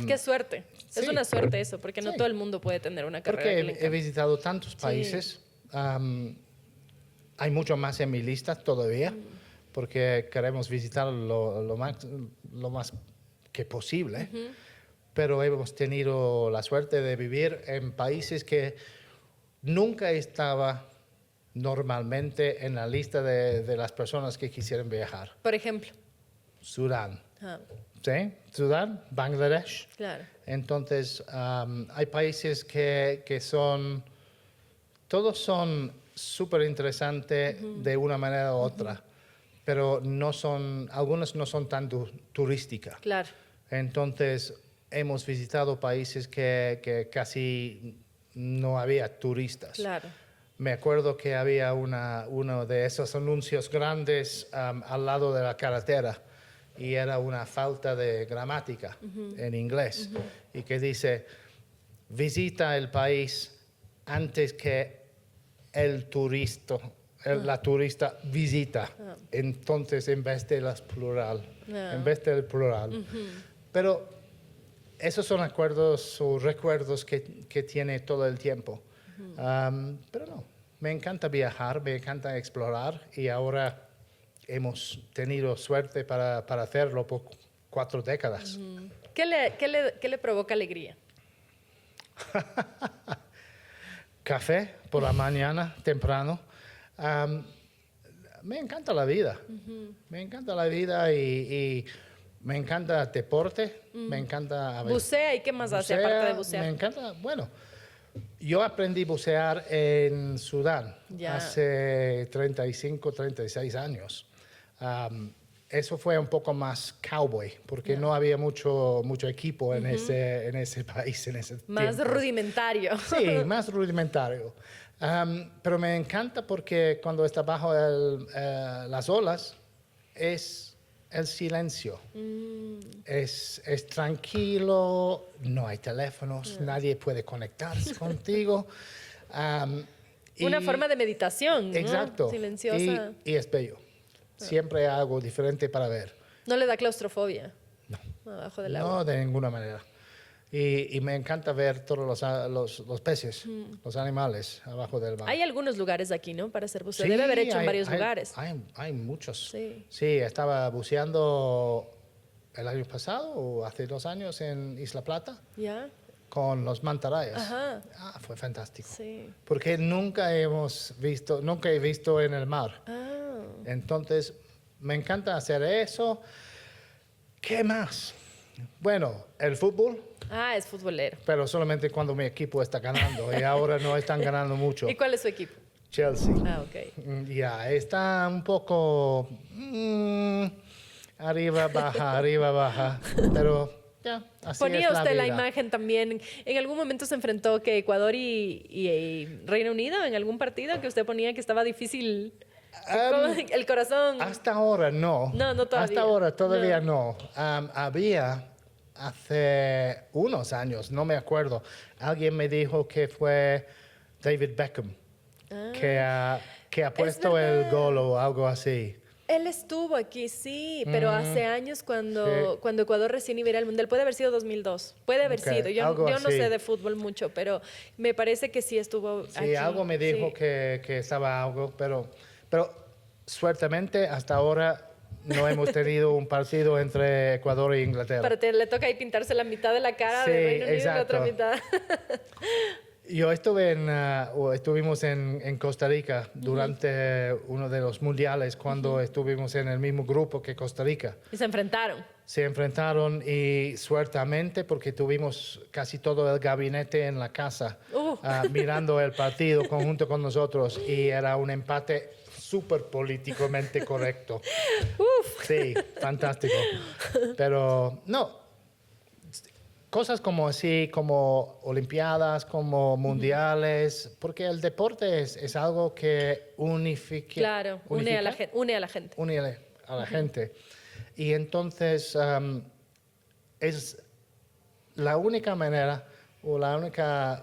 S1: Qué suerte.
S2: Sí.
S1: Es una suerte eso, porque no todo el mundo puede tener una carrera que le
S2: Porque he
S1: encanta.
S2: visitado tantos países. Hay mucho más en mi lista todavía, porque queremos visitar lo más que posible. Pero hemos tenido la suerte de vivir en países que nunca estaba normalmente en la lista de las personas que quisieran viajar.
S1: Por ejemplo.
S2: Sudán. ¿Sí? Sudán, Bangladesh.
S1: Claro.
S2: Entonces, hay países que todos son súper interesantes de una manera u otra, pero algunos no son tan turísticas.
S1: Claro.
S2: Entonces, hemos visitado países que casi no había turistas.
S1: Claro.
S2: Me acuerdo que había uno de esos anuncios grandes al lado de la carretera y era una falta de gramática en inglés y que dice, visita el país antes que la turista visita. Entonces, en vez de las plural, en vez del plural. Pero esos son acuerdos o recuerdos que tiene todo el tiempo. Pero no, me encanta viajar, me encanta explorar y ahora hemos tenido suerte para hacerlo por 4 décadas.
S1: ¿Qué le provoca alegría?
S2: Café por la mañana, temprano. Me encanta la vida. Me encanta la vida y me encanta deporte. Me encanta...
S1: ¿Bucea y qué más hace aparte de bucear?
S2: Me encanta, bueno, yo aprendí a bucear en Sudán hace 35, 36 años. eso fue un poco más cowboy, porque no había mucho equipo en ese país, en ese
S1: Más
S2: tiempo.
S1: rudimentario.
S2: Sí, más rudimentario. Pero me encanta porque cuando está bajo las olas es el silencio. Es tranquilo, no hay teléfonos, nadie puede conectarse contigo.
S1: Una
S2: y-
S1: forma de meditación, ¿no?
S2: Exacto.
S1: Silenciosa.
S2: Y es bello. Siempre hay algo diferente para ver.
S1: No le da claustrofobia.
S2: No.
S1: Abajo del agua.
S2: No, de ninguna manera. Y me encanta ver todos los peces, los animales abajo del mar.
S1: Hay algunos lugares aquí, ¿no? Para hacer buceo.
S2: Sí,
S1: Debe haber hecho en
S2: hay-
S1: varios
S2: hay-
S1: lugares.
S2: Hay muchos.
S1: Sí.
S2: Sí, estaba buceando el año pasado o hace 2 años en Isla Plata
S1: ¿Ya?
S2: con los mantarrayas.
S1: Ajá.
S2: Fue fantástico.
S1: Sí.
S2: Porque nunca he visto en el mar.
S1: Ah.
S2: Entonces, me encanta hacer eso. ¿Qué más? Bueno, el fútbol,
S1: Ah, es futbolero.
S2: pero solamente cuando mi equipo está ganando y ahora no están ganando mucho.
S1: ¿Y cuál es su equipo?
S2: Chelsea.
S1: Ah, ok.
S2: Ya, está un poco arriba, baja, pero ya, así
S1: Ponía
S2: es la
S1: usted la
S2: vida.
S1: imagen también. ¿En algún momento se enfrentó que Ecuador y Reino Unido en algún partido que usted ponía que estaba difícil? El corazón.
S2: Hasta ahora no.
S1: No, todavía.
S2: Hasta ahora todavía no. Había hace unos años, no me acuerdo, alguien me dijo que fue David Beckham que ha puesto el
S1: verdad.
S2: gol o algo así.
S1: Él estuvo aquí, sí, pero hace años cuando,
S2: Sí.
S1: cuando Ecuador recién iba a ir al Mundial. Puede haber sido 202002. Puede haber
S2: Ok,
S1: sido. Yo
S2: algo
S1: no
S2: así.
S1: sé de fútbol mucho, pero me parece que sí estuvo
S2: Sí,
S1: aquí.
S2: algo me dijo
S1: Sí.
S2: que estaba algo, pero suertamente hasta ahora no hemos tenido un partido entre Ecuador e Inglaterra.
S1: Le toca ahí pintarse la mitad de la cara
S2: Sí,
S1: de Reino Unido y la otra
S2: exacto.
S1: mitad.
S2: Yo estuvimos en Costa Rica durante uno de los mundiales cuando estuvimos en el mismo grupo que Costa Rica.
S1: Y se enfrentaron.
S2: Se enfrentaron y suertamente porque tuvimos casi todo el gabinete en la casa mirando el partido conjunto con nosotros y era un empate súper políticamente correcto. Sí, fantástico. Pero no, cosas como así, como olimpiadas, como mundiales, porque el deporte es algo que unifica.
S1: Claro, une a la gente.
S2: Une a la gente. Y entonces es la única manera o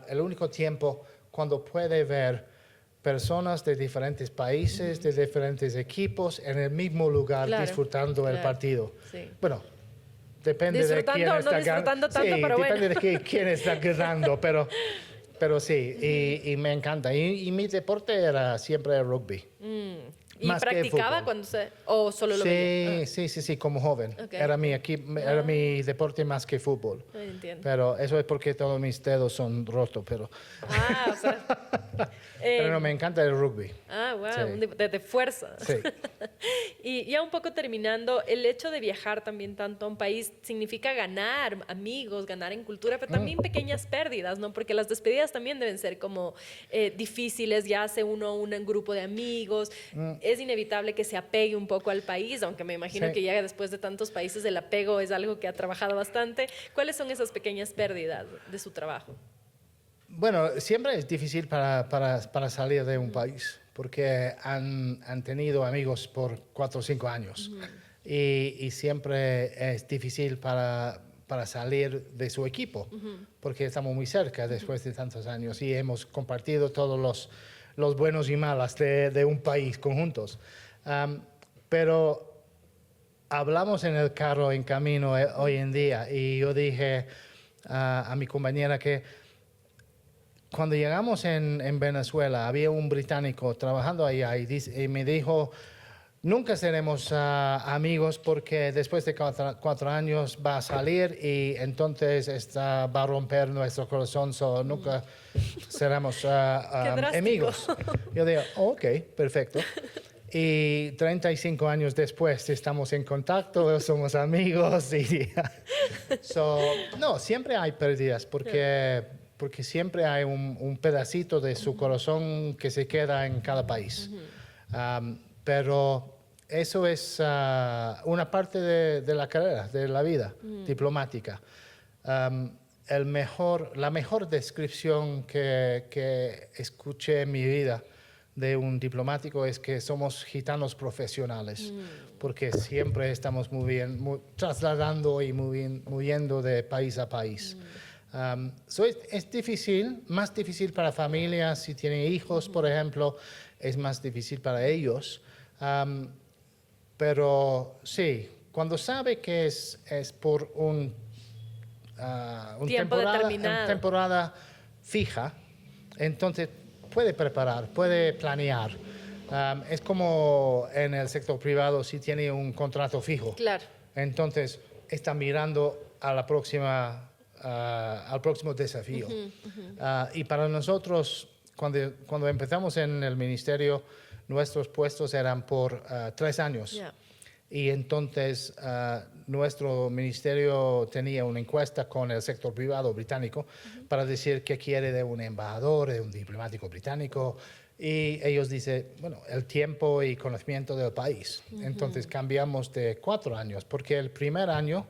S2: el único tiempo cuando puede ver personas de diferentes países, de diferentes equipos en el mismo lugar
S1: Claro,
S2: disfrutando el
S1: claro,
S2: partido.
S1: sí.
S2: Bueno, depende de
S1: Disfrutando
S2: quién
S1: o no
S2: está
S1: disfrutando tanto,
S2: sí,
S1: pero bueno.
S2: depende de quién está ganando, pero sí, y me encanta. Y mi deporte era siempre el rugby.
S1: ¿Y
S2: Más que
S1: practicaba
S2: fútbol.
S1: cuando o solo lo veía?
S2: Sí, como joven.
S1: Ok.
S2: Era mi equipo, era mi deporte más que fútbol.
S1: Entiendo.
S2: Pero eso es porque todos mis dedos son rotos, pero
S1: O sea.
S2: pero no, me encanta el rugby.
S1: Wow,
S2: Sí.
S1: de fuerza.
S2: Sí.
S1: Y ya un poco terminando, el hecho de viajar también tanto a un país significa ganar amigos, ganar en cultura, pero también pequeñas pérdidas, ¿no? Porque las despedidas también deben ser como difíciles, ya hace uno un grupo de amigos, es inevitable que se apegue un poco al país, aunque me imagino
S2: Sí.
S1: que ya después de tantos países el apego es algo que ha trabajado bastante. ¿Cuáles son esas pequeñas pérdidas de su trabajo?
S2: Bueno, siempre es difícil para salir de un país, porque han tenido amigos por 4 o 5 años. Y siempre es difícil para salir de su equipo, porque estamos muy cerca después de tantos años y hemos compartido todos los buenos y malos de un país conjuntos. Pero hablamos en el carro en camino hoy en día y yo dije a mi compañera que cuando llegamos en Venezuela, había un británico trabajando allá y me dijo, nunca seremos amigos porque después de 4 años va a salir y entonces va a romper nuestro corazón, nunca seremos amigos. Yo digo, ok, perfecto. Y 35 años después estamos en contacto, somos amigos. No, siempre hay pérdidas porque siempre hay un pedacito de su corazón que se queda en cada país. Pero eso es una parte de la carrera, de la vida diplomática. La mejor descripción que escuché en mi vida de un diplomático es que somos gitanos profesionales, porque siempre estamos trasladando y moviendo de país a país. Es difícil, más difícil para familias, si tienen hijos, por ejemplo, es más difícil para ellos. Pero sí, cuando sabe que es por un
S1: tiempo determinado,
S2: temporada fija, entonces puede preparar, puede planear. Es como en el sector privado si tiene un contrato fijo.
S1: Claro.
S2: Entonces está mirando a la próxima, al próximo desafío. Y para nosotros, cuando empezamos en el ministerio, nuestros puestos eran por 3 años.
S1: Yeah.
S2: Y entonces nuestro ministerio tenía una encuesta con el sector privado británico para decir qué quiere de un embajador, de un diplomático británico. Y ellos dicen, bueno, el tiempo y conocimiento del país. Entonces cambiamos de 4 años, porque el primer año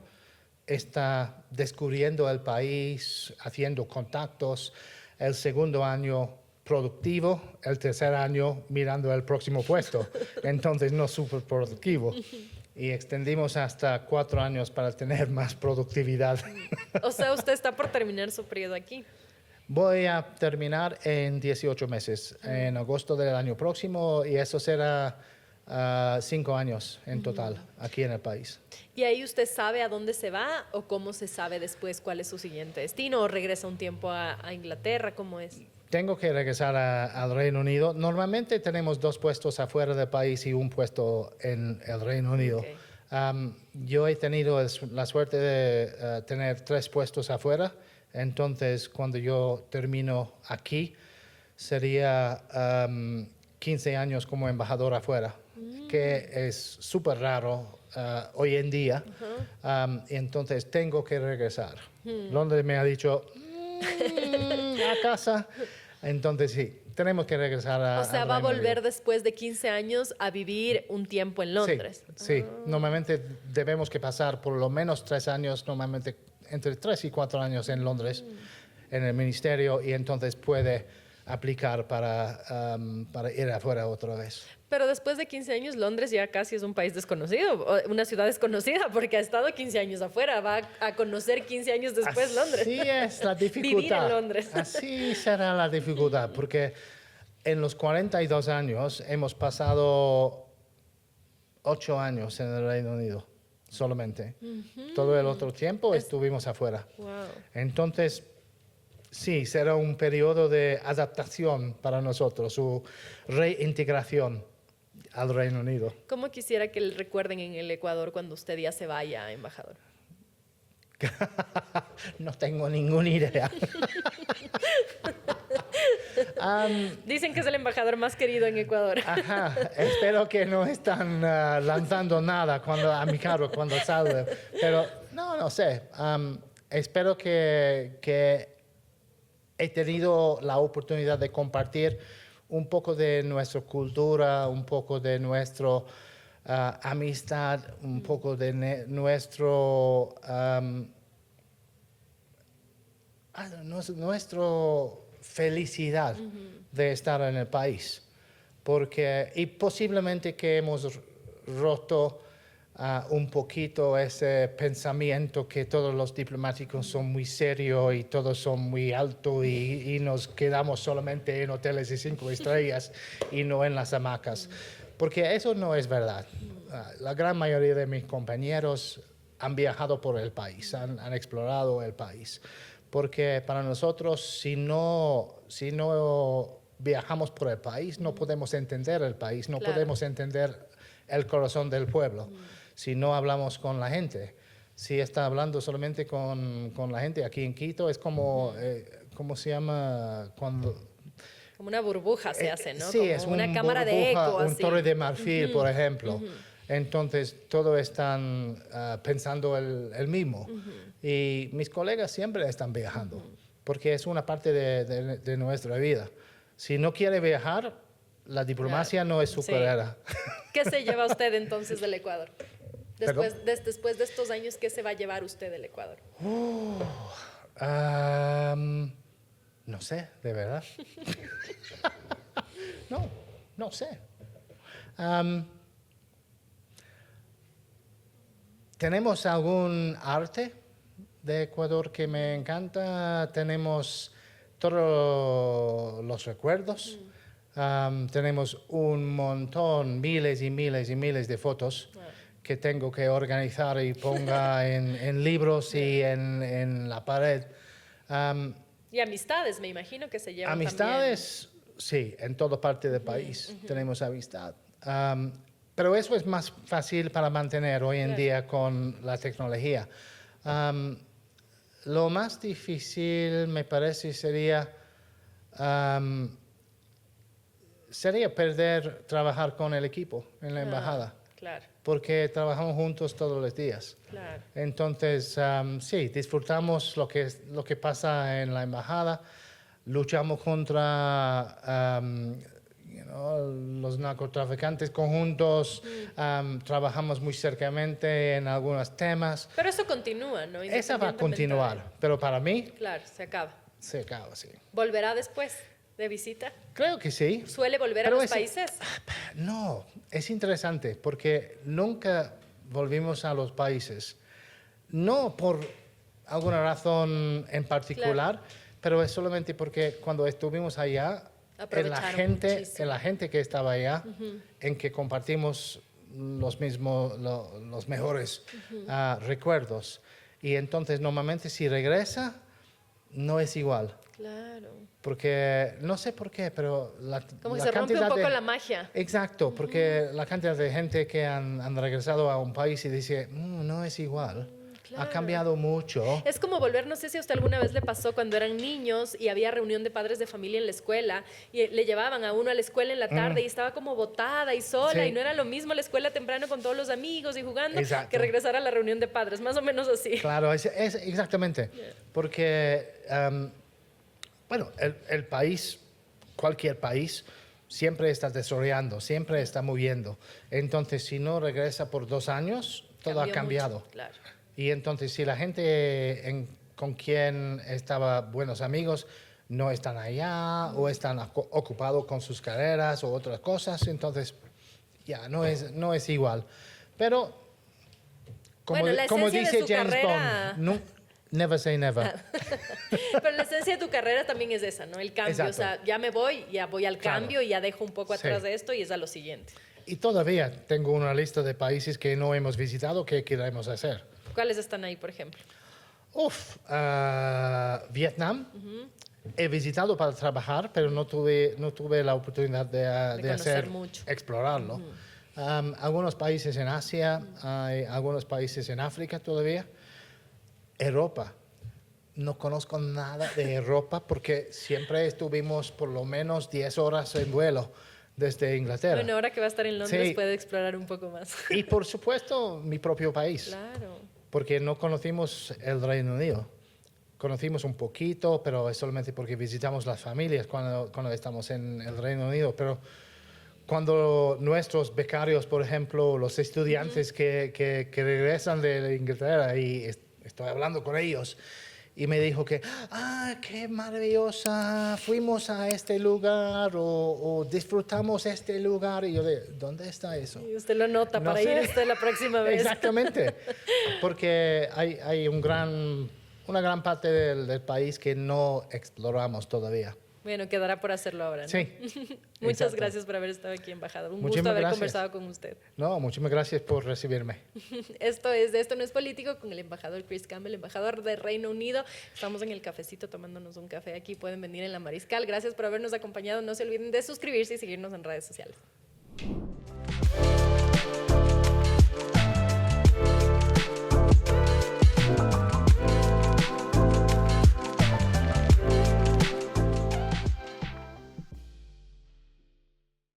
S2: está descubriendo el país, haciendo contactos. El segundo año productivo, el tercer año mirando el próximo puesto. Entonces no súper productivo. Y extendimos hasta 4 años para tener más productividad.
S1: O sea, usted está por terminar su periodo aquí.
S2: Voy a terminar en 18 meses, en agosto del año próximo, y eso será 5 años en total aquí en el país.
S1: ¿Y ahí usted sabe a dónde se va o cómo se sabe después cuál es su siguiente destino? ¿O regresa un tiempo a Inglaterra? ¿Cómo es?
S2: Tengo que regresar al Reino Unido. Normalmente tenemos 2 puestos afuera del país y un puesto en el Reino Unido.
S1: Okay.
S2: Yo he tenido la suerte de tener 3 puestos afuera. Entonces, cuando yo termino aquí, sería 15 años como embajador afuera, que es súper raro hoy en día. Entonces, tengo que regresar. Londres me ha dicho, a casa. Entonces, sí, tenemos que regresar
S1: O sea, va a volver después de 15 años a vivir un tiempo en Londres.
S2: Sí. Normalmente debemos que pasar por lo menos 3 años, normalmente entre 3 y 4 años en Londres, en el ministerio, y entonces puede aplicar para ir afuera otra vez.
S1: Pero después de 15 años, Londres ya casi es un país desconocido, una ciudad desconocida, porque ha estado 15 años afuera, va a conocer 15 años después Londres.
S2: Así es la dificultad.
S1: Vivir en Londres.
S2: Así será la dificultad, porque en los 42 años hemos pasado 8 años en el Reino Unido, solamente. Todo el otro tiempo estuvimos afuera.
S1: Wow.
S2: Entonces, sí, será un periodo de adaptación para nosotros, su reintegración al Reino Unido.
S1: ¿Cómo quisiera que le recuerden en el Ecuador cuando usted ya se vaya, embajador?
S2: No tengo ninguna idea.
S1: Dicen que es el embajador más querido en Ecuador.
S2: Ajá, espero que no están lanzando nada a mi cargo cuando salga. Pero no sé. Espero que he tenido la oportunidad de compartir un poco de nuestra cultura, un poco de nuestra amistad, un poco de nuestra felicidad de estar en el país. Y posiblemente que hemos roto un poquito ese pensamiento que todos los diplomáticos son muy serios y todos son muy altos y nos quedamos solamente en hoteles de 5 estrellas y no en las hamacas. Porque eso no es verdad. La gran mayoría de mis compañeros han viajado por el país, han explorado el país. Porque para nosotros, si no viajamos por el país, no podemos entender el país, no podemos entender el corazón del pueblo. Si no hablamos con la gente, si está hablando solamente con la gente aquí en Quito, es como, ¿cómo se llama? Como
S1: una burbuja se hace, ¿no?
S2: Sí,
S1: como
S2: es
S1: una cámara de eco.
S2: Un
S1: así.
S2: torre de marfil, por ejemplo. Entonces, todos están pensando el mismo. Y mis colegas siempre están viajando, porque es una parte de nuestra vida. Si no quiere viajar, la diplomacia no es su
S1: Sí.
S2: carrera.
S1: ¿Qué se lleva usted entonces del Ecuador?
S2: ¿Perdón?
S1: Después de estos años, ¿qué se va a llevar usted del Ecuador?
S2: No sé, de verdad. No sé. ¿Tenemos algún arte de Ecuador que me encanta? Tenemos todos los recuerdos. Tenemos un montón, miles y miles y miles de fotos que tengo que organizar y ponga en libros y en la pared.
S1: Y amistades, me imagino que se llevan
S2: Amistades, sí, en toda parte del país tenemos amistad. Pero eso es más fácil para mantener hoy en día con la tecnología. Lo más difícil, me parece, sería trabajar con el equipo en la embajada.
S1: Claro,
S2: Porque trabajamos juntos todos los días.
S1: claro.
S2: Entonces, sí, disfrutamos lo que pasa en la embajada, luchamos contra los narcotraficantes conjuntos, trabajamos muy cercanamente en algunos temas.
S1: Pero eso continúa, ¿no?
S2: Esa va a continuar, pero para mí
S1: Claro, se acaba.
S2: se acaba, sí.
S1: ¿Volverá después de visita?
S2: Creo que sí.
S1: ¿Suele volver
S2: Pero
S1: a los países?
S2: No, es interesante porque nunca volvimos a los países. No por alguna razón en particular, pero es solamente porque cuando estuvimos allá,
S1: Aprovecharon muchísimo.
S2: en la gente que estaba allá, en que compartimos los mejores recuerdos. Y entonces normalmente si regresa, no es igual.
S1: Claro.
S2: Porque no sé por qué, pero
S1: Como que
S2: la
S1: se rompe un
S2: cantidad
S1: poco la magia.
S2: Exacto, porque la cantidad de gente que han regresado a un país y dice, no es igual,
S1: claro.
S2: ha cambiado mucho.
S1: Es como volver, no sé si a usted alguna vez le pasó cuando eran niños y había reunión de padres de familia en la escuela y le llevaban a uno a la escuela en la tarde y estaba como botada y sola
S2: Sí.
S1: y no era lo mismo la escuela temprano con todos los amigos y jugando
S2: Exacto.
S1: que regresar a la reunión de padres, más o menos así.
S2: Claro, es exactamente, porque, bueno, el país, cualquier país, siempre está desarrollando, siempre está moviendo. Entonces, si no regresa por 2 años, todo ha
S1: Cambió
S2: cambiado.
S1: mucho, claro.
S2: Y entonces, si la gente con quien estaba buenos amigos no están allá o están ocupados con sus carreras o otras cosas, entonces ya no es igual. Pero,
S1: Bueno, la
S2: como
S1: esencia de
S2: dice
S1: su
S2: James
S1: carrera-
S2: Bond, never say never.
S1: Pero la esencia de tu carrera también es esa, ¿no? El cambio,
S2: Exacto.
S1: o sea, ya me voy, ya voy al
S2: Claro.
S1: cambio y ya dejo un poco
S2: Sí.
S1: atrás de esto y es a lo siguiente.
S2: Y todavía tengo una lista de países que no hemos visitado que queremos hacer.
S1: ¿Cuáles están ahí, por ejemplo?
S2: Vietnam. He visitado para trabajar, pero no tuve la oportunidad de
S1: conocer mucho.
S2: explorarlo. Algunos países en Asia, hay algunos países en África todavía. Europa. No conozco nada de Europa porque siempre estuvimos por lo menos 10 horas en vuelo desde Inglaterra.
S1: Bueno, ahora que va a estar en Londres
S2: Sí.
S1: puede explorar un poco más.
S2: Y por supuesto, mi propio país.
S1: Claro.
S2: Porque no conocimos el Reino Unido. Conocimos un poquito, pero es solamente porque visitamos las familias cuando estamos en el Reino Unido. Pero cuando nuestros becarios, por ejemplo, los estudiantes que regresan de Inglaterra, y estoy hablando con ellos, y me dijo que, qué maravillosa, fuimos a este lugar o disfrutamos este lugar. Y yo ¿dónde está eso?
S1: Y usted lo nota
S2: No
S1: para
S2: sé.
S1: ir usted la próxima vez.
S2: Exactamente, porque hay una gran parte del país que no exploramos todavía.
S1: Bueno, quedará por hacerlo ahora, ¿no?
S2: Sí.
S1: Muchas
S2: exacto.
S1: gracias por haber estado aquí, embajador. Un
S2: Muchísimas
S1: gusto haber
S2: gracias.
S1: conversado con usted.
S2: No, muchísimas gracias por recibirme.
S1: Esto es de Esto No es Político con el embajador Chris Campbell, embajador de Reino Unido. Estamos en el cafecito tomándonos un café aquí. Pueden venir en La Mariscal. Gracias por habernos acompañado. No se olviden de suscribirse y seguirnos en redes sociales.